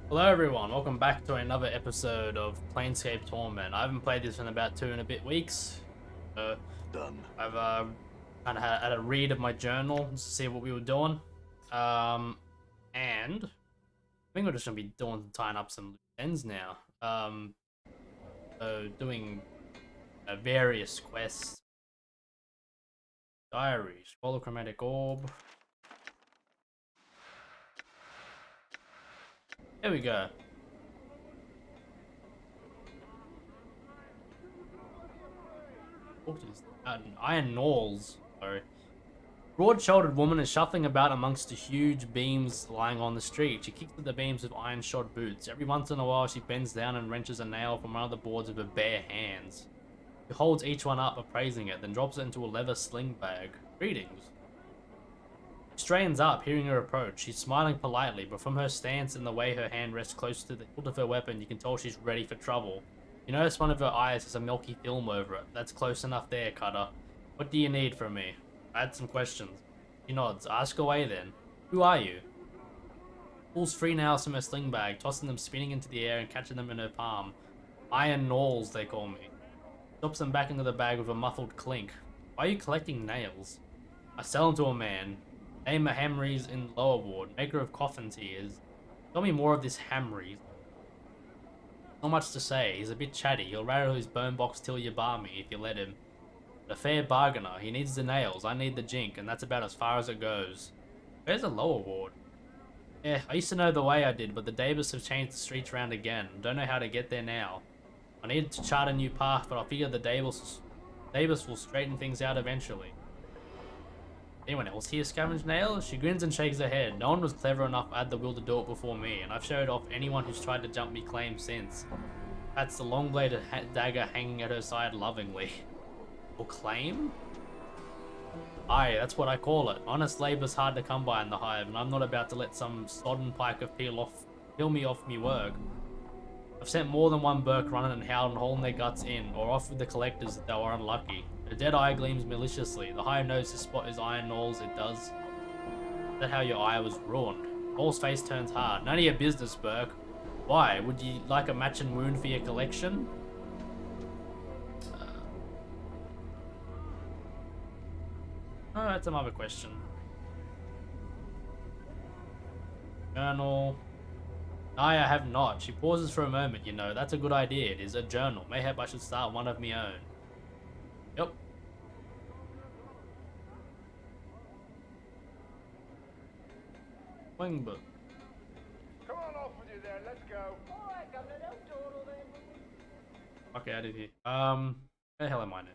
Hello everyone, welcome back to another episode of Planescape Torment. I haven't played this in about 2.5 weeks. Done. I've kind of had a read of my journal to see what we were doing. And I think we're just going to be tying up some loose ends now. So doing various quests. Diaries, holochromatic orb. There we go. Iron Knolls. Sorry. Broad-shouldered woman is shuffling about amongst the huge beams lying on the street. She kicks at the beams with iron-shod boots. Every once in a while, she bends down and wrenches a nail from one of the boards with her bare hands. She holds each one up, appraising it, then drops it into a leather sling bag. Greetings. She straightens up, hearing her approach. She's smiling politely, but from her stance and the way her hand rests close to the hilt of her weapon, you can tell she's ready for trouble. You notice one of her eyes has a milky film over it. That's close enough there, Cutter. What do you need from me? I had some questions. She nods. Ask away then. Who are you? Pulls 3 nails from her sling bag, tossing them spinning into the air and catching them in her palm. Iron Knolls, they call me. Drops them back into the bag with a muffled clink. Why are you collecting nails? I sell them to a man. Name a Hamries in Lower Ward. Maker of coffins he is. Tell me more of this Hamries. Not much to say. He's a bit chatty. He'll rattle his bone box till you bar me if you let him. A fair bargainer. He needs the nails. I need the jink, and that's about as far as it goes. Where's the Lower Ward? Yeah, I used to know the way I did, but the Davis have changed the streets around again. Don't know how to get there now. I needed to chart a new path, but I figure the Davis will straighten things out eventually. Anyone else here scavenge nails? She grins and shakes her head. No one was clever enough to add the will to do it before me, and I've showed off anyone who's tried to jump me claim since. That's the long-bladed dagger hanging at her side lovingly. Or claim? Aye, that's what I call it. Honest labor's hard to come by in the hive, and I'm not about to let some sodden piker peel me off me work. I've sent more than one Burke running and howling and hauling their guts in, or off with the collectors if they were unlucky. Her dead eye gleams maliciously. The hive knows this spot is Iron Knolls, it does. Is that how your eye was ruined? Paul's face turns hard. None of your business, Burke. Why? Would you like a matching wound for your collection? Oh, that's another question. Journal. I have not. She pauses for a moment, you know. That's a good idea. It is a journal. Mayhap I should start one of my own. Yep. Wing book. Come on off with you there, let's go. Alright, Governor, don't dawdle then. Okay, out of here. Where the hell am I now?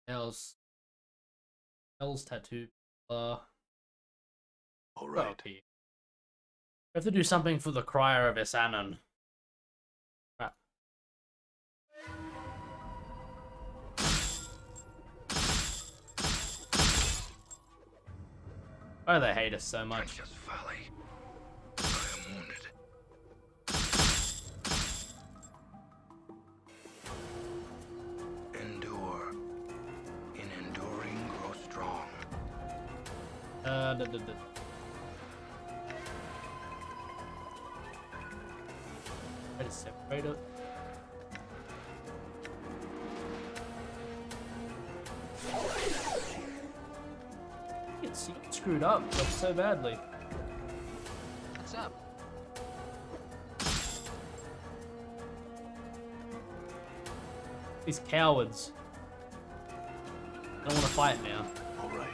Hell's tattoo. All right. Okay. We have to do something for the Crier of Esanon. Crap. Why do they hate us so much? Precious folly. I am wounded. Endure. In enduring, grow strong. Try to separate it. It's screwed up like so badly. What's up? These cowards. I don't want to fight now. All right.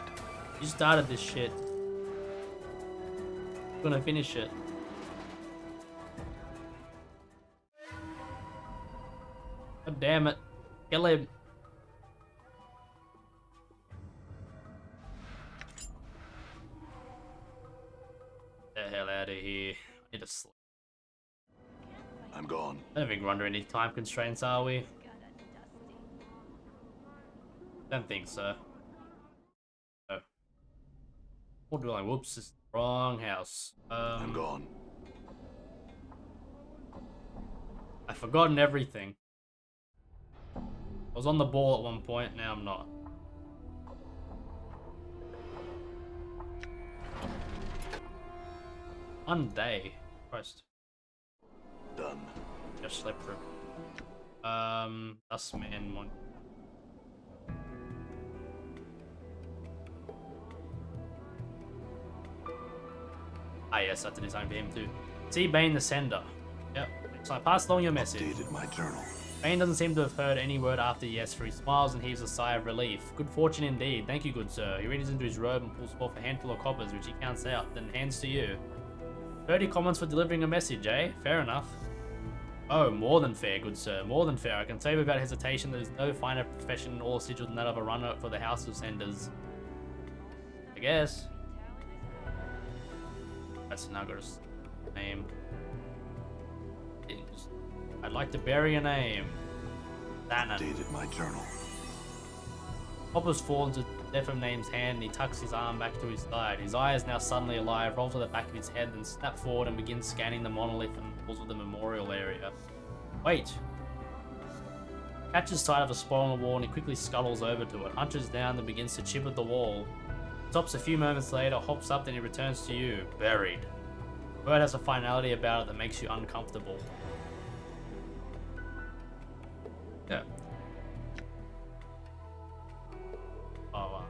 You started this shit. I'm gonna finish it. God damn it. Kill him. Get the hell out of here. I need to sleep. I'm gone. I don't think we're under any time constraints, are we? Don't think so. Oh. What do I? Whoops, this is the wrong house. I'm gone. I've forgotten everything. I was on the ball at one point, now I'm not. One day. Christ. Done. Just slept through. Dust man one. Ah yes, that's a design for him too. See Bane the Sender. Yep. So I passed along your message. Updated my journal. Bane doesn't seem to have heard any word after yes, for he smiles and heaves a sigh of relief. Good fortune indeed. Thank you, good sir. He reaches into his robe and pulls forth a handful of coppers, which he counts out, then hands to you. 30 comments for delivering a message, eh? Fair enough. Oh, more than fair, good sir. More than fair. I can say without hesitation that there is no finer profession or sigil than that of a runner for the House of Senders. I guess. That's now got a name. I'd like to bury a name. Thanon. Updated my journal. Hoppers fall into Deatham Name's hand and he tucks his arm back to his side. His eye is now suddenly alive, rolls to the back of his head, then snaps forward and begins scanning the monolith and walls of the memorial area. Wait. Catches sight of a spot on the wall and he quickly scuttles over to it, hunches down and begins to chip at the wall. Stops a few moments later, hops up, then he returns to you, buried. The word has a finality about it that makes you uncomfortable. Yeah. Oh,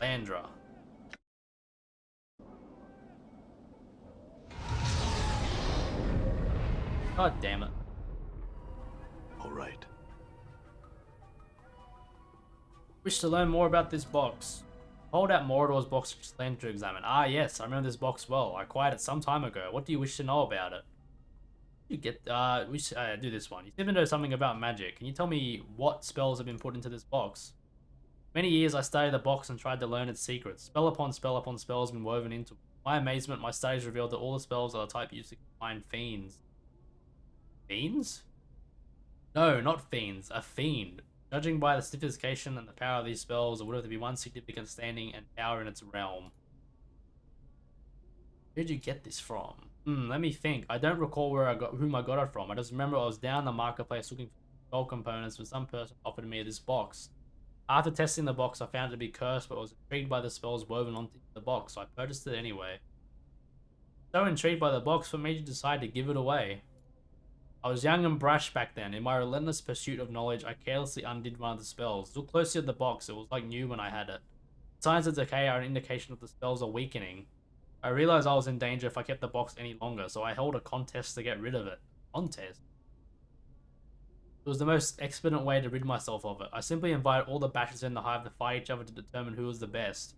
Landra. God damn it. All right. Wish to learn more about this box. Hold out Morador's box for Slam to examine. Ah yes, I remember this box well. I acquired it some time ago. What do you wish to know about it? You get we should do this one. You seem to know something about magic. Can you tell me what spells have been put into this box? Many years I studied the box and tried to learn its secrets. Spell upon spell upon spell has been woven into it. To my amazement, my studies revealed that all the spells are the type used to confine fiends. Fiends? No, not fiends. A fiend. Judging by the sophistication and the power of these spells, it would have to be one significant standing and power in its realm. Where'd you get this from? Let me think. I don't recall whom I got it from. I just remember I was down the marketplace looking for spell components when some person offered me this box. After testing the box, I found it to be cursed, but I was intrigued by the spells woven onto the box, so I purchased it anyway. So intrigued by the box, what made you decide to give it away? I was young and brash back then. In my relentless pursuit of knowledge, I carelessly undid one of the spells. Look closely at the box. It was like new when I had it. Signs of decay are an indication that the spells are weakening. I realized I was in danger if I kept the box any longer, so I held a contest to get rid of it. Contest? It was the most expedient way to rid myself of it. I simply invited all the bashers in the hive to fight each other to determine who was the best.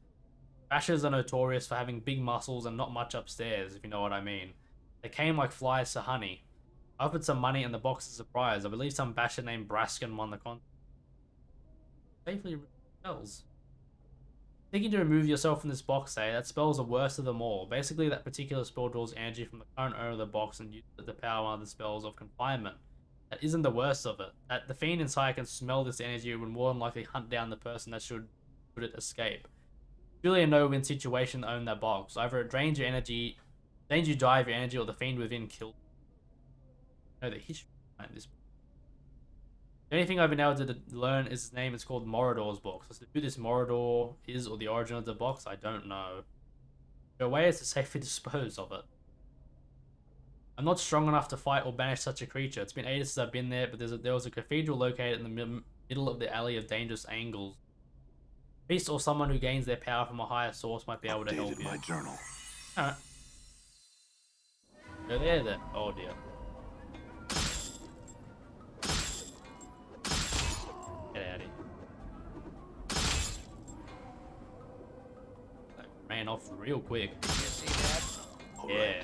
Bashers are notorious for having big muscles and not much upstairs, if you know what I mean. They came like flies to honey. I offered some money and the box as a prize. I believe some basher named Braskin won the contest. Safely remove spells. Thinking to remove yourself from this box, eh? That spell's the worst of them all. Basically, that particular spell draws energy from the current owner of the box and uses it to power one of the spells of confinement. That isn't the worst of it. That the fiend inside can smell this energy and would more than likely hunt down the person that should it escape. Really a no-win situation to own that box. Either it drains your energy, you die of your energy, or the fiend within kills. No, the history behind this. The only thing I've been able to learn is his name. It's called Morador's box. As to who this Morador is or the origin of the box, I don't know. The way is to safely dispose of it. I'm not strong enough to fight or banish such a creature. It's been ages since I've been there, but there was a cathedral located in the middle of the alley of dangerous angles. A priest or someone who gains their power from a higher source might be able to help you. My journal. Alright. Go there then. Oh dear. Get out of here. That ran off real quick. You see that? All Yeah. right.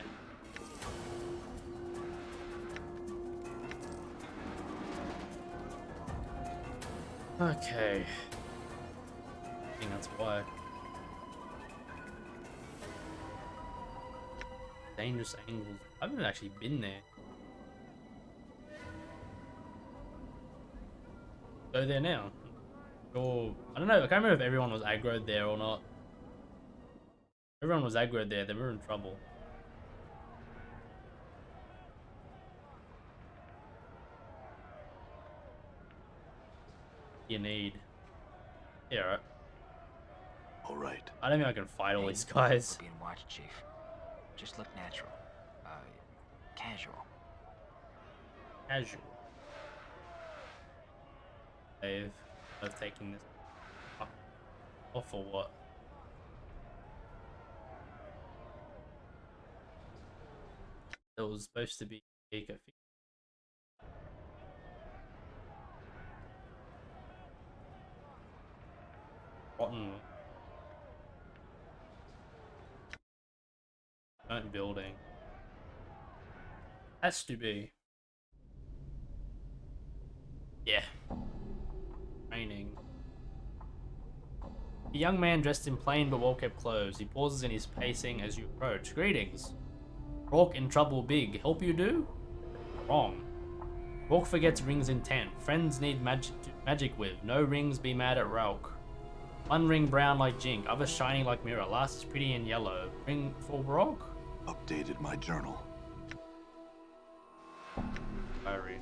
Okay. I think that's why. Dangerous angles. I haven't actually been there. Go there now. Or I don't know. I can't remember if everyone was aggroed there or not. Everyone was aggroed there. They were in trouble. You need. Yeah, right. All right. I don't think I can fight all Hey, these guys. We're being watched, Chief. Just look natural. Casual. Casual. I've taken this off or what? It was supposed to be eco. Rotten. Burnt building. Has to be. Yeah. Training. A young man dressed in plain but well-kept clothes. He pauses in his pacing as you approach. Greetings. Rourke in trouble big. Help you do? Wrong. Rourke forgets rings intent. Friends need magic with. No rings, be mad at Rourke. One ring brown like Jink, others shiny like mirror. Last is pretty and yellow. Ring for Rourke? Updated my journal. Diary.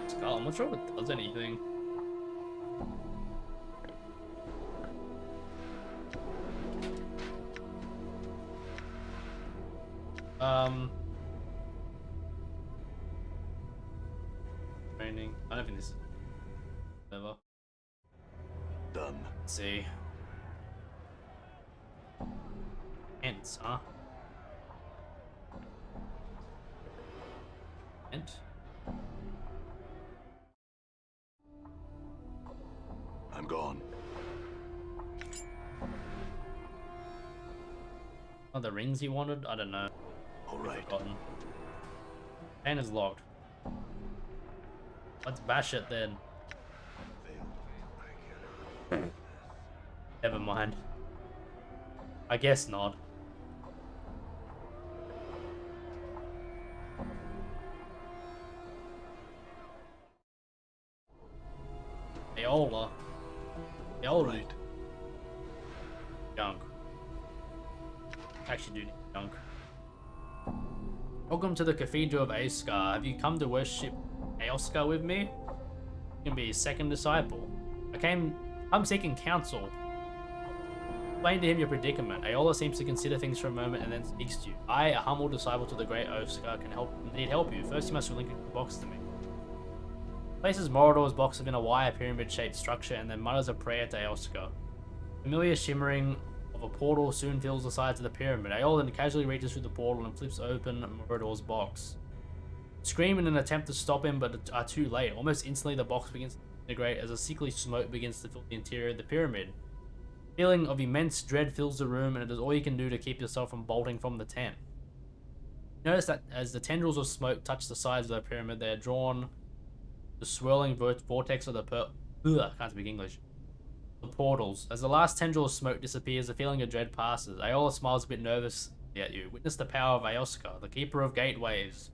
Skull, I'm not sure if it does anything. Training. I don't think this is ever. Done. Let's see. Ents, huh? Ent? I'm gone. Oh, the rings he wanted? I don't know. All right. Forgotten. Pen is locked. Let's bash it then. Never mind. I guess not. Aola. All Aola. right. Junk. Actually do need junk. Welcome to the Cathedral of Aeskar. Have you come to worship Aoskar with me? You can be his second disciple. I'm seeking counsel. Explain to him your predicament. Aola seems to consider things for a moment and then speaks to you. I, a humble disciple to the great Aoskar, need help you. First you must relinquish the box to me. Places Morador's box within a wire pyramid-shaped structure and then mutters a prayer to Aoskar. Familiar shimmering of a portal soon fills the sides of the pyramid. Aola then casually reaches through the portal and flips open Morador's box. Scream in an attempt to stop him, but are too late. Almost instantly, the box begins to disintegrate as a sickly smoke begins to fill the interior of the pyramid. A feeling of immense dread fills the room, and it is all you can do to keep yourself from bolting from the tent. Notice that as the tendrils of smoke touch the sides of the pyramid, they are drawn the swirling vortex of the I can't speak English. The portals. As the last tendril of smoke disappears, the feeling of dread passes. Aola smiles a bit nervously at you. Witness the power of Aoskar, the keeper of gateways.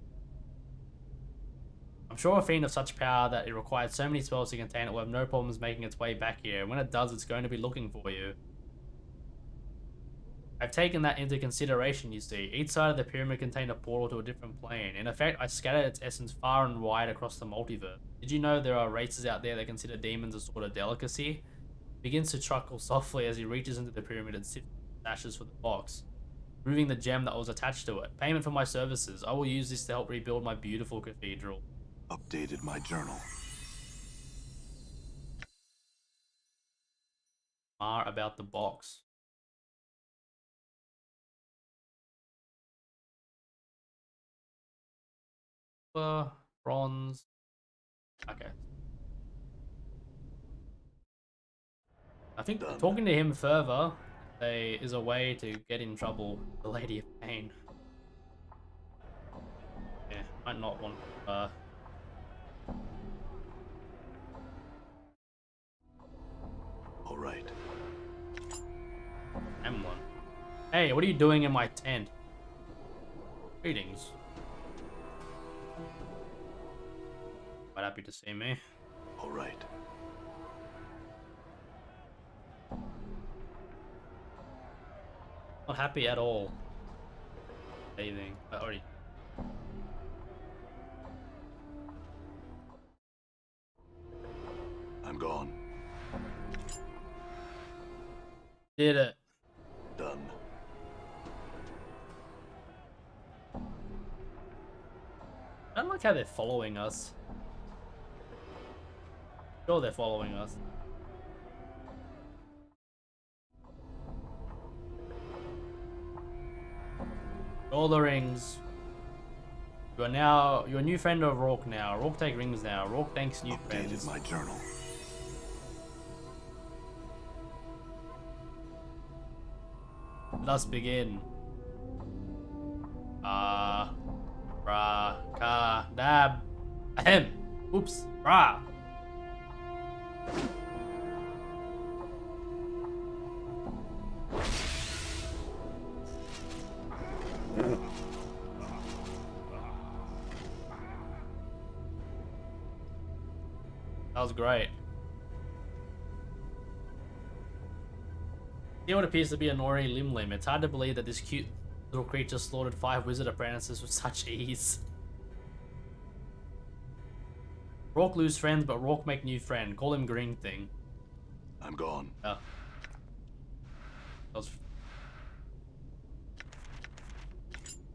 I'm sure a fiend of such power that it required so many spells to contain it will have no problems making its way back here. When it does, it's going to be looking for you. I've taken that into consideration, you see. Each side of the pyramid contained a portal to a different plane. In effect, I scattered its essence far and wide across the multiverse. Did you know there are races out there that consider demons a sort of delicacy? He begins to chuckle softly as he reaches into the pyramid and sifts ashes for the box, removing the gem that was attached to it. Payment for my services. I will use this to help rebuild my beautiful cathedral. Updated my journal. More about the box. Bronze. Okay. I think Done. talking to him further is a way to get in trouble with the Lady of Pain. Yeah, might not want All right. M1. Hey, what are you doing in my tent? Greetings. Quite happy to see me. All right. Not happy at all. Saving. I already I'm gone. did it. Done. I don't like how they're following us. Sure, they're following us. All the rings. You are now you're a new friend of Rourke now. Rourke take rings now. Rourke thanks new Updated friends. my journal. Let us begin. Dab. Ahem. Oops. Brah. That was great. See what appears to be a Nori Lim Lim. It's hard to believe that this cute little creature slaughtered 5 wizard apprentices with such ease. Rourke lose friends, but Rourke make new friend. Call him Green Thing. I'm gone. Yeah. That was...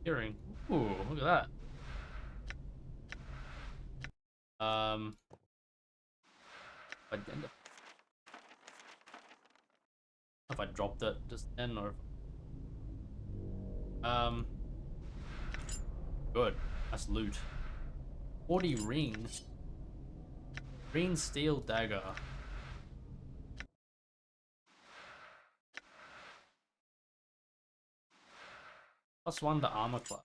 Hearing. Ooh, look at that. Addenda. If I dropped it just then or good. That's loot. 40 rings. Green steel dagger. +1 to armor class.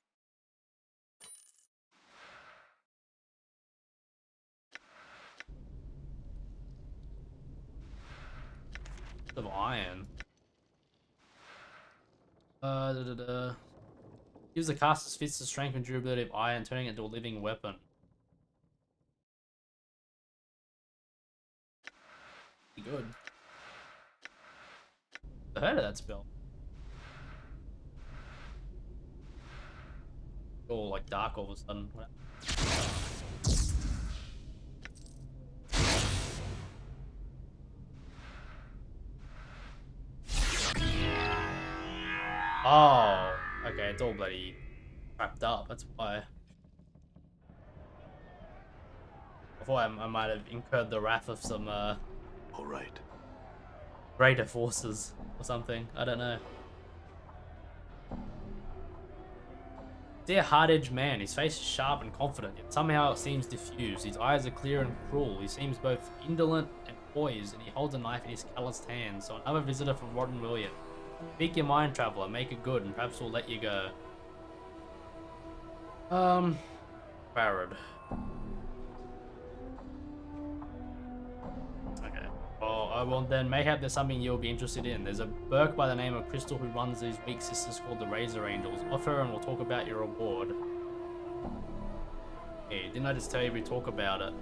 Of iron. Gives the caster's fists the strength and durability of iron, turning it into a living weapon. Pretty good. I heard of that spell. All like dark all of a sudden. Oh, okay, it's all bloody wrapped up, that's why. I thought I might have incurred the wrath of some All right. greater forces or something, I don't know. See a hard-edged man, his face is sharp and confident, yet somehow it seems diffused. His eyes are clear and cruel, he seems both indolent and poised, and he holds a knife in his calloused hand. So another visitor from Rodden William. Speak your mind, traveler, make it good, and perhaps we'll let you go. Farad. Okay. Well, then mayhap there's something you'll be interested in. There's a Burke by the name of Crystal who runs these weak sisters called the Razor Angels. Offer and we'll talk about your reward. Hey, didn't I just tell you we talk about it?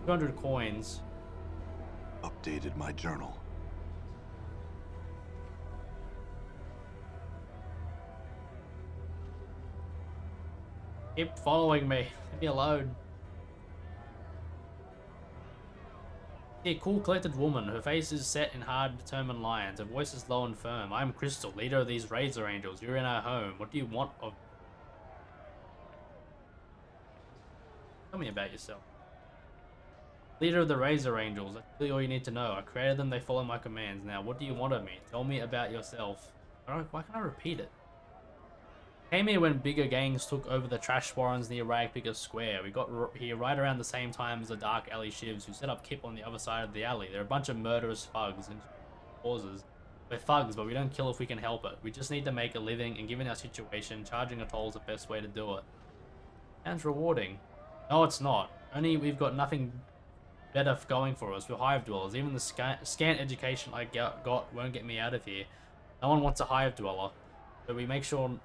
200 coins. Updated my journal. Keep following me. Leave me alone. See a cool, collected woman. Her face is set in hard, determined lines. Her voice is low and firm. I am Crystal, leader of these Razor Angels. You're in our home. What do you want of... Tell me about yourself. Leader of the Razor Angels. That's really all you need to know. I created them. They follow my commands. Now, what do you want of me? Tell me about yourself. Why can't I repeat it? Came here when bigger gangs took over the trash warrens near Ragpicker Square. We got here right around the same time as the Dark Alley Shivs, who set up Kip on the other side of the alley. They're a bunch of murderous thugs and causes. We're thugs, but we don't kill if we can help it. We just need to make a living, and given our situation, charging a toll is the best way to do it. Sounds rewarding. No, it's not. Only we've got nothing better going for us. We're hive dwellers. Even the scant education I got won't get me out of here. No one wants a hive dweller, so we make sure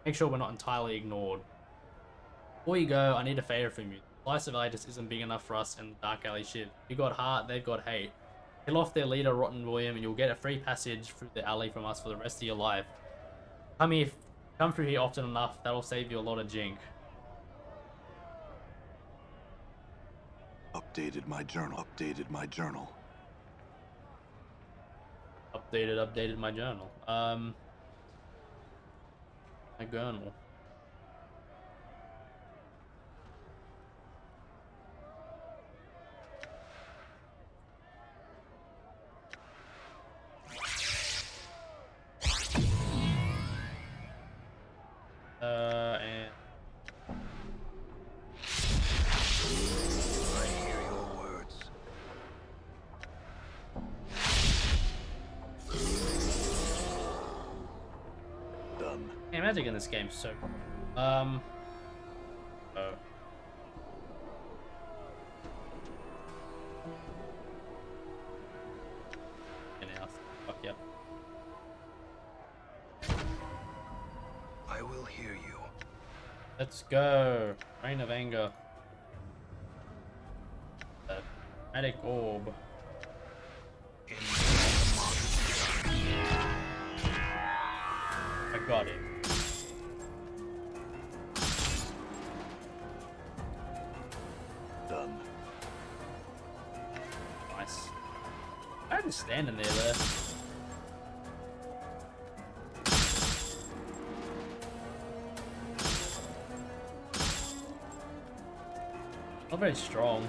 we're not entirely ignored. Before you go, I need a favor from you. The slice of LA just isn't big enough for us in the Dark Alley shit. You got heart, they've got hate. Kill off their leader, Rotten William, and you'll get a free passage through the alley from us for the rest of your life. Come through here often enough, that'll save you a lot of jink. Updated my journal. Updated my journal. Updated my journal. My journal. And I hear your words. Done. yeah, magic in this game is so. Oh. Fuck yep. I will hear you. Let's go. Rain of Anger. Magic Orb. In I got it. Done. Nice. I had to stand in there. Not very strong.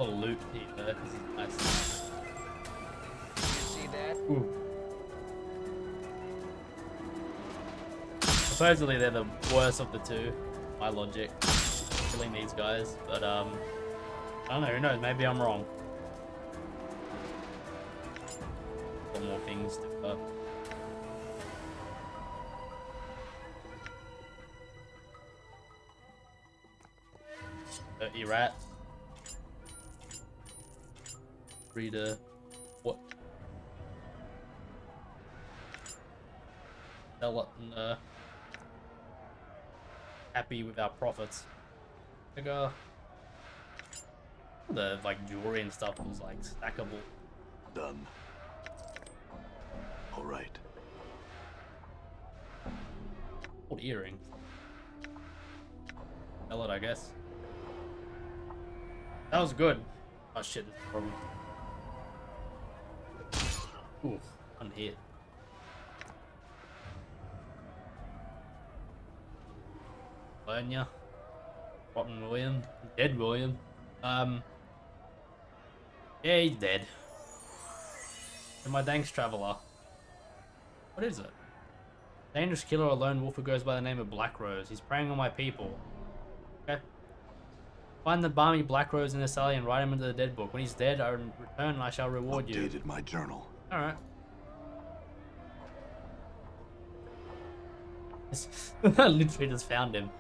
A lot of loot here. This is nice. You see that? Ooh. Supposedly they're the worst of the two. My logic. Killing these guys, but I don't know. Who knows? Maybe I'm wrong. Got more things to cut. Dirty rat. Reader. What? Sell it and happy with our profits. The like jewelry and stuff was like stackable. Done. All right. Old earrings. Sell it, I guess. That was good. Oh shit, this is probably. Ooh, unhit. Vernia. Rotten William. Dead William. Yeah, he's dead. And my Danks Traveler. What is it? Dangerous killer or lone wolf who goes by the name of Black Rose. He's preying on my people. Okay. Find the balmy Black Rose in this alley and write him into the dead book. When he's dead, I return and I shall reward you. Updated my journal. Alright. Literally just found him.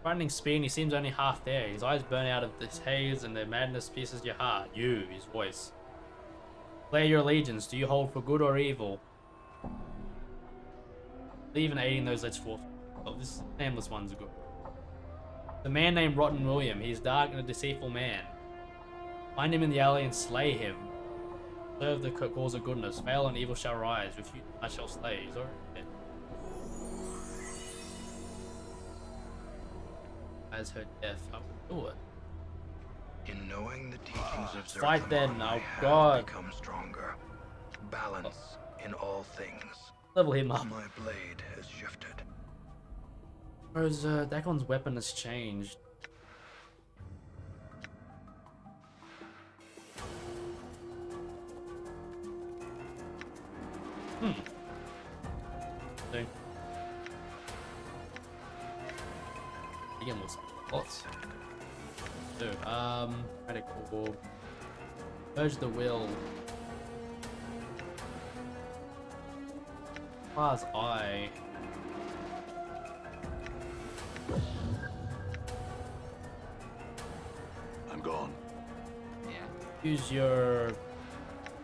Frightening speed and he seems only half there. His eyes burn out of this haze and their madness pierces your heart. You, his voice. Declare your allegiance. Do you hold for good or evil? Even aiding those let's forth. Oh, this nameless one's good. The man named Rotten William. He is dark and a deceitful man. Find him in the alley and slay him. Serve the cause of goodness. Fail and evil shall rise. Refute I shall slay. He's already dead. As her death, I will do it. In knowing the teachings of Fight then, Zertamon, oh I have god. become stronger. Balance in all things. Level him up. My blade has shifted. Whereas Dagon's weapon has changed. See. Again, we'll lots. So, radical orb. Purge the will. Class I. I'm gone. Yeah. Use your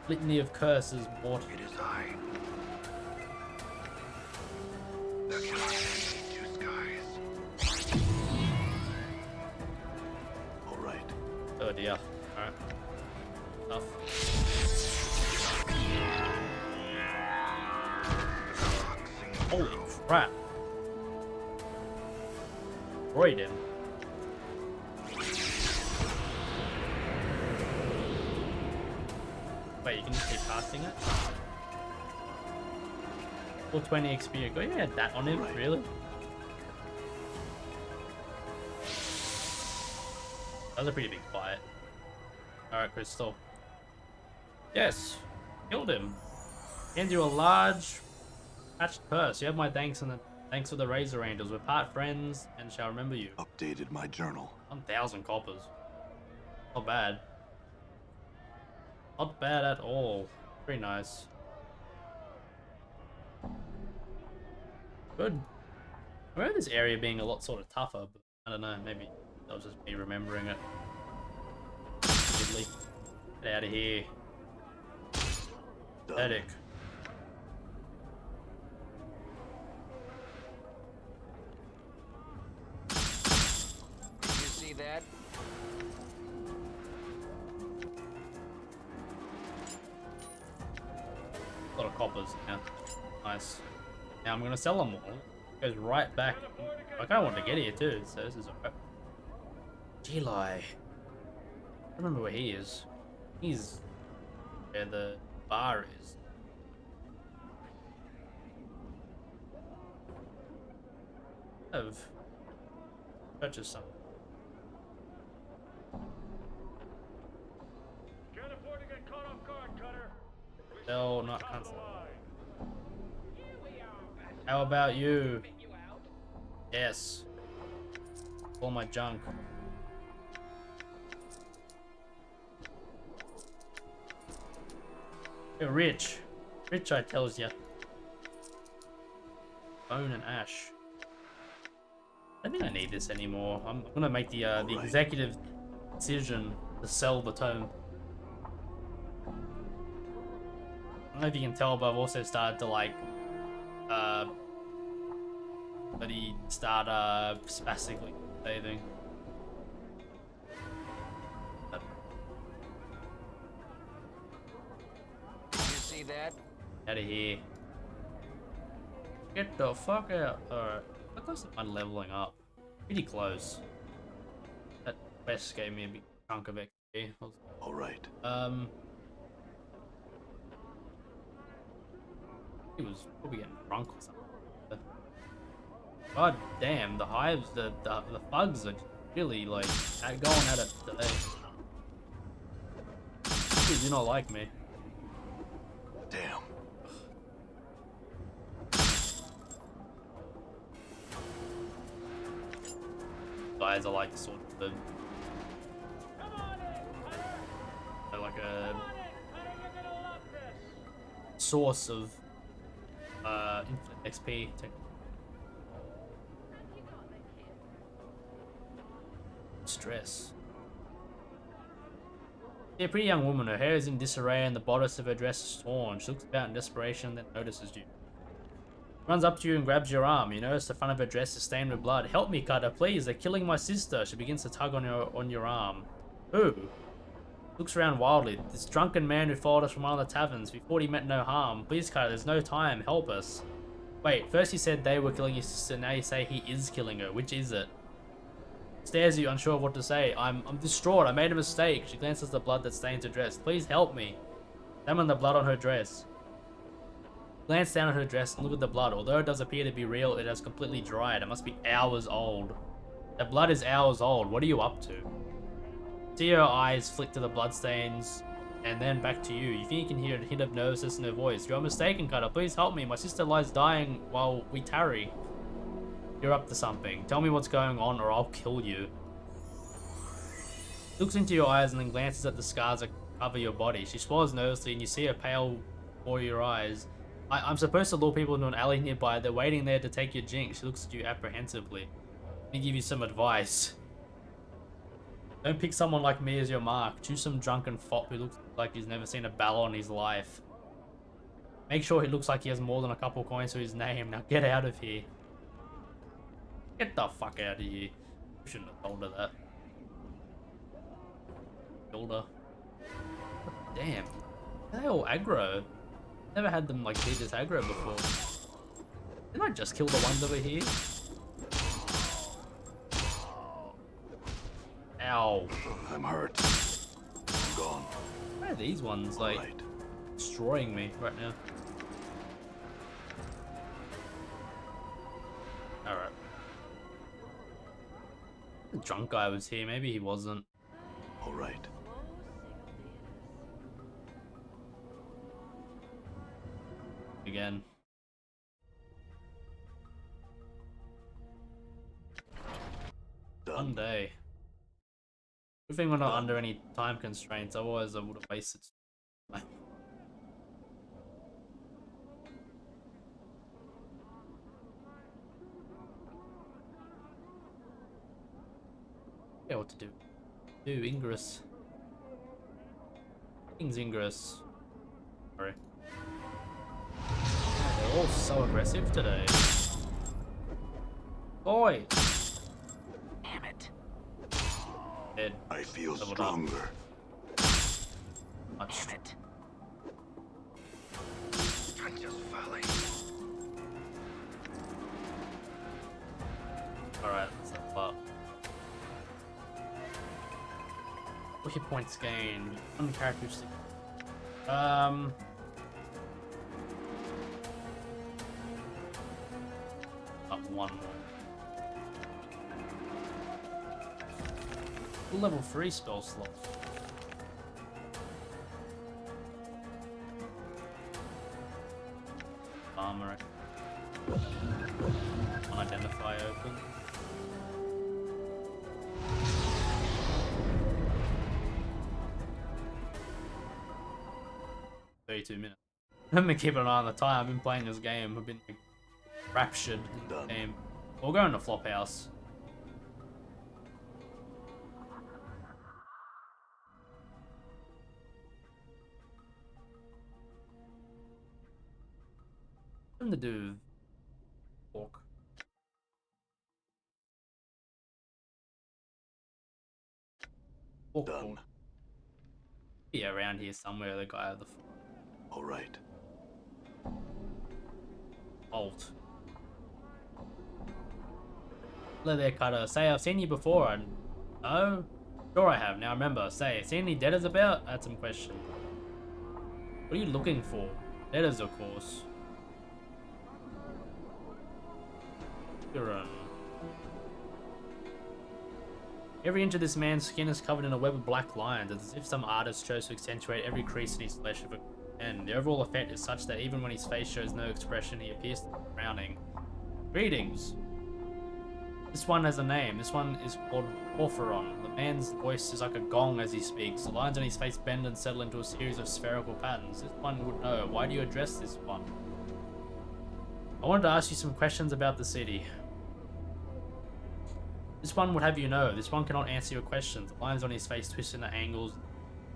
litany of curses, Mort. It is I. Oh dear. Alright. Tough. Holy crap. Destroyed him. Wait, you can just keep casting it? 420 XP. Go, you had that on him? Really? That was a pretty big fight. Alright, Crystal. Yes. Killed him. Hand you a large patched purse. You have my thanks and thanks for the Razor Angels. We're part friends and shall remember you. Updated my journal. 1,000 coppers. Not bad. Not bad at all. Very nice. Good. I remember this area being a lot sort of tougher, but I don't know, maybe that was just me remembering it. Get out of here. Pathetic. Did you see that? A lot of coppers now. Nice. Now I'm gonna sell them all. Goes right back. I kind of want to get here too, so this is alright. Geli. I don't remember where he is. He's where the bar is. I've purchased some. Can't afford to get caught off guard, Cutter. Sell, not Top cancel. the line. How about you? Yes. All my junk. You're rich. Rich, I tells ya. Bone and ash. I don't think I need this anymore. I'm gonna make the Alright. executive decision to sell the tome. I don't know if you can tell, but I've also started to like bloody start spastically saving. Did you see that? Out of here. Get the fuck out. Alright. How close am I leveling up? Pretty close. That quest gave me a big chunk of XP. All right. He was probably getting drunk or something. God damn, the hives, the bugs are really like going at it today. They do not like me. Damn. Guys are like sort of the Come on in, Cutter. they're like a Come on in, Cutter. You're gonna love this. source of infinite XP. Stress. Yeah, pretty young woman. Her hair is in disarray and the bodice of her dress is torn. She looks about in desperation, then notices you. Runs up to you and grabs your arm. You notice the front of her dress is stained with blood. Help me, Cutter, please. They're killing my sister. She begins to tug on your arm. Who? Looks around wildly. This drunken man who followed us from one of the taverns. We thought he meant no harm. Please, Cutter, there's no time. Help us. Wait, first you said they were killing your sister. Now you say he is killing her. Which is it? Stares at you, unsure of what to say. I'm distraught. I made a mistake. She glances at the blood that stains her dress. Please help me. Examine the blood on her dress. Glance down at her dress and look at the blood. Although it does appear to be real, it has completely dried. It must be hours old. The blood is hours old. What are you up to? See her eyes flick to the bloodstains and then back to you. You think you can hear a hint of nervousness in her voice. You're mistaken, Cutter. Please help me. My sister lies dying while we tarry. You're up to something. Tell me what's going on or I'll kill you. Looks into your eyes and then glances at the scars that cover your body. She swallows nervously and you see her pale before your eyes. I'm supposed to lure people into an alley nearby. They're waiting there to take your jinx. She looks at you apprehensively. Let me give you some advice. Don't pick someone like me as your mark. Choose some drunken fop who looks like he's never seen a ballot in his life. Make sure he looks like he has more than a couple coins to his name. Now get out of here. Get the fuck out of here. You shouldn't have told her that. Killed her. Damn. They all aggro. Never had them like be this aggro before. Didn't I just kill the ones over here? Ow. I'm hurt. I'm gone. Why are these ones like Right. destroying me right now? Alright. The drunk guy was here, maybe he wasn't. All right. Again. One Done. day. Good thing we're not under any time constraints, otherwise I would have wasted time. Yeah, what to do? Do Ingress. King's Ingress. Sorry. They're all so aggressive today. Boy! Damn it. Dead. I feel Leveled up. stronger. Much. Damn it. I'm just falling. Alright, let's level up. What's your points gained? One characteristic. Up one more. Level 3 spell slot. Armor. Unidentify open. $32 I've been keeping an eye on the time. I've been playing this game. I've been like, raptured in the Done. game. We'll go into Flop House. Something to do. Walk. Walk. Done. Be around here somewhere. The guy of the All right. Alt. Hello there, Cutter. Say, I've seen you before. And no, sure I have. Now remember, say, seen any debtors about? I had some questions. What are you looking for? Debtors, of course. Every inch of this man's skin is covered in a web of black lines, as if some artist chose to accentuate every crease in his flesh with a pen. The overall effect is such that even when his face shows no expression, he appears to be frowning. Greetings. This one has a name. This one is called Porphyron. The man's voice is like a gong as he speaks. The lines on his face bend and settle into a series of spherical patterns. This one would know. Why do you address this one? I wanted to ask you some questions about the city. This one would have you know. This one cannot answer your questions. The lines on his face twist into angles,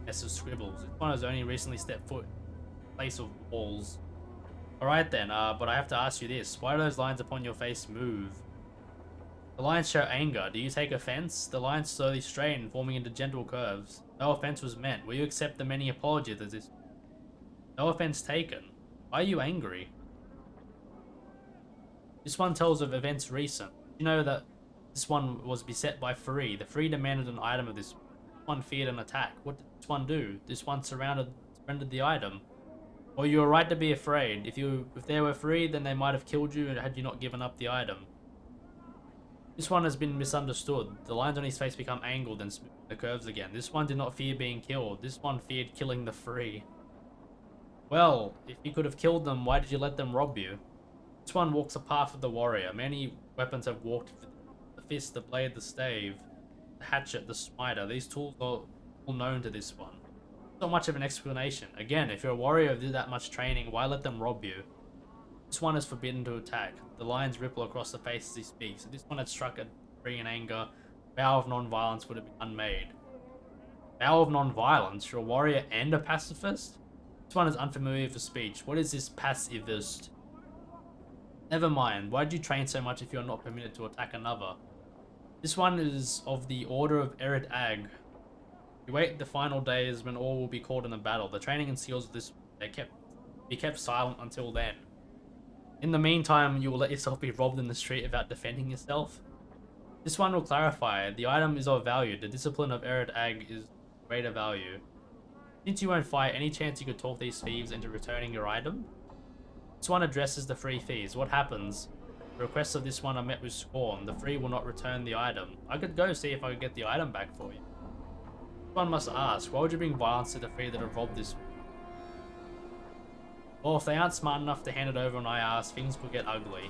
mess of scribbles. This one has only recently stepped foot in a place of walls. Alright then, but I have to ask you this. Why do those lines upon your face move? The lines show anger. Do you take offense? The lines slowly straighten, forming into gentle curves. No offense was meant. Will you accept the many apologies as this? No offense taken. Why are you angry? This one tells of events recent. You know that this one was beset by Free. The Free demanded an item of this one feared an attack. What did this one do? This one surrendered the item. Well, you were right to be afraid. If they were free, then they might have killed you had you not given up the item. This one has been misunderstood. The lines on his face become angled and smooth the curves again. This one did not fear being killed. This one feared killing the Free. Well, if you could have killed them, why did you let them rob you? This one walks the path of the warrior. Many weapons have walked the fist, the blade, the stave, the hatchet, the smiter. These tools are all known to this one. Not much of an explanation. Again, if you're a warrior who did that much training, why let them rob you? This one is forbidden to attack. The lines ripple across the face as he speaks. If this one had struck a Free in anger, vow of non-violence would have been unmade. Vow of non-violence? You're a warrior and a pacifist? This one is unfamiliar for speech. What is this pacifist? Never mind. Why did you train so much if you're not permitted to attack another? This one is of the Order of Erid Ag. You wait the final days when all will be called in a battle. The training and skills of this be kept silent until then. In the meantime, you will let yourself be robbed in the street without defending yourself. This one will clarify. The item is of value. The discipline of Ered Ag is greater value. Since you won't fight, any chance you could talk these thieves into returning your item? This one addresses the free thieves. What happens? The requests of this one are met with scorn. The free will not return the item. I could go see if I could get the item back for you. This one must ask, why would you bring violence to the free that have robbed this? Well, if they aren't smart enough to hand it over when I ask, things could get ugly.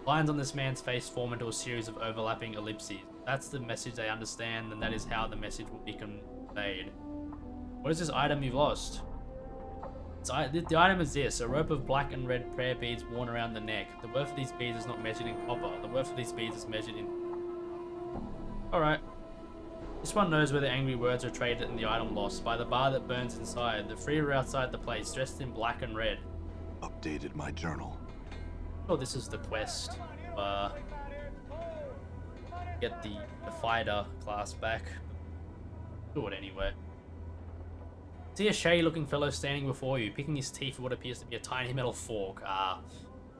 Lines on this man's face form into a series of overlapping ellipses. That's the message they understand, and that is how the message will be conveyed. What is this item you've lost? The item is this, a rope of black and red prayer beads worn around the neck. The worth of these beads is not measured in copper. The worth of these beads is measured in... Alright. This one knows where the angry words are traded and the item lost. By the bar that burns inside. The free are outside the place, dressed in black and red. Updated my journal. Oh, this is the quest. Get the fighter class back. Do it anyway. See a shady looking fellow standing before you, picking his teeth with what appears to be a tiny metal fork.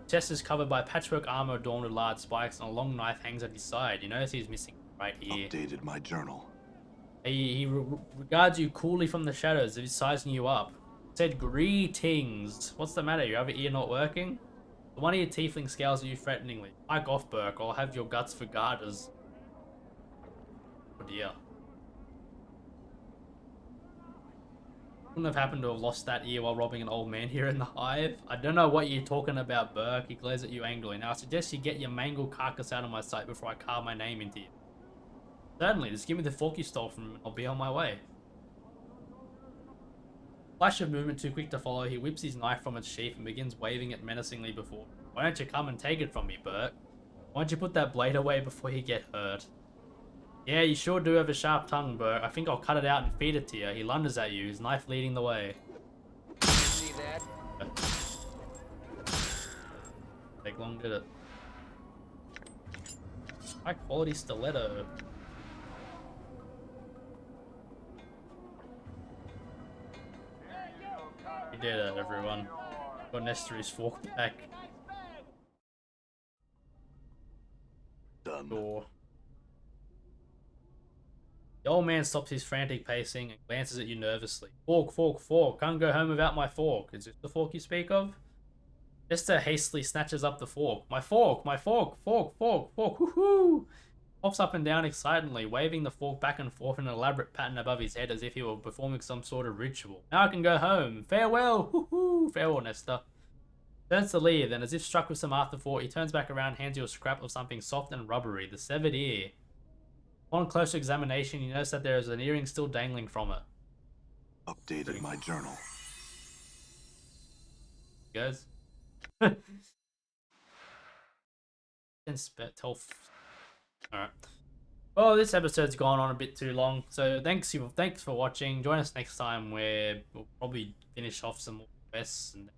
Chest is covered by patchwork armor adorned with large spikes, and a long knife hangs at his side. You notice he's missing right here. Updated my journal. He regards you coolly from the shadows as if he's sizing you up. Said, greetings. What's the matter? Your other ear not working? The one of your tiefling scowls at you threateningly. Pike off, Burke, or I'll have your guts for garters. Oh dear. Wouldn't have happened to have lost that ear while robbing an old man here in the hive. I don't know what you're talking about, Burke. He glares at you angrily. Now I suggest you get your mangled carcass out of my sight before I carve my name into you. Certainly, just give me the fork you stole from him and I'll be on my way. Flash of movement too quick to follow, he whips his knife from its sheath and begins waving it menacingly before. Why don't you come and take it from me, Burke? Why don't you put that blade away before you get hurt? Yeah, you sure do have a sharp tongue, Burke. I think I'll cut it out and feed it to you. He lunges at you, his knife leading the way. See that? Take long, did it? High quality stiletto. He did it, everyone. Got Nestor's fork back. Done. Door. The old man stops his frantic pacing and glances at you nervously. Fork, fork, fork. Can't go home without my fork. Is this the fork you speak of? Esther hastily snatches up the fork. My fork, fork, fork, fork, woohoo! Hops up and down excitedly, waving the fork back and forth in an elaborate pattern above his head as if he were performing some sort of ritual. Now I can go home. Farewell, woohoo! Farewell, Nestor. Turns to leave, then as if struck with some afterthought, he turns back around and hands you a scrap of something soft and rubbery, the severed ear. On closer examination, you notice that there is an earring still dangling from it. Updated my journal. Guys. Alright. Well, this episode's gone on a bit too long, so thanks for watching. Join us next time where we'll probably finish off some more quests and the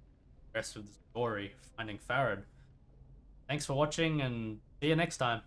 rest of the story, finding Farad. Thanks for watching, and see you next time.